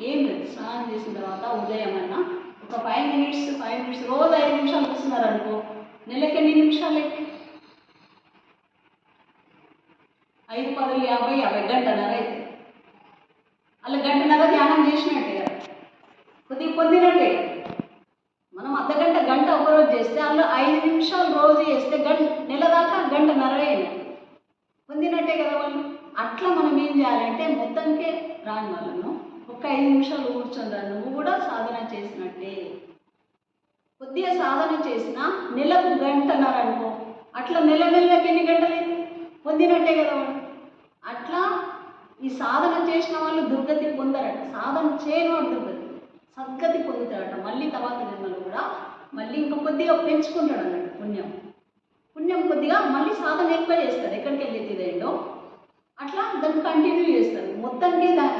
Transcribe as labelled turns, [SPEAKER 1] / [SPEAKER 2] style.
[SPEAKER 1] ఏం లేదు. స్నానం చేసిన తర్వాత ఉదయం అన్నా ఒక 5 మినిట్స్ రోజు 5 నిమిషాలు కూర్చున్నారు అనుకో, నెలకి ఎన్ని నిమిషాలు? 5 10 50 గంటన్నర అయితే అలా గంటన్నర ధ్యానం చేసినట్టే కదా, కొద్దిగా పొందినట్టే కదా. మనం గంట ఒకరోజు చేస్తే అందులో 5 నిమిషాలు రోజు చేస్తే నెల దాకా గంటన్నర పొందినట్టే కదా వాళ్ళు. అట్లా మనం ఏం చేయాలంటే మొత్తంకే రాని వాళ్ళను ఒక 5 నిమిషాలు కూర్చొని నువ్వు కూడా సాధన చేసినట్టే. కొద్దిగా సాధన చేసినా నెలకు గంటన్నర అనుకో, అట్లా నెలకి ఎన్ని గంటలు పొందినట్టే కదా వాళ్ళు. అట్లా ఈ సాధన చేసిన వాళ్ళు దుర్గతి పొందరట, సాధన చేయని వాడు దుర్గతి సద్గతి పొందుతాడట. మళ్ళీ తర్వాత జన్మలో కూడా మళ్ళీ ఇంకా కొద్దిగా పెంచుకుంటాడు అన్నట్టు పుణ్యం కొద్దిగా మళ్ళీ సాధన ఎక్కువ చేస్తారు. ఎక్కడికి వెళ్ళి ఇదేంటో అట్లా దాన్ని కంటిన్యూ చేస్తారు మొత్తానికి దాని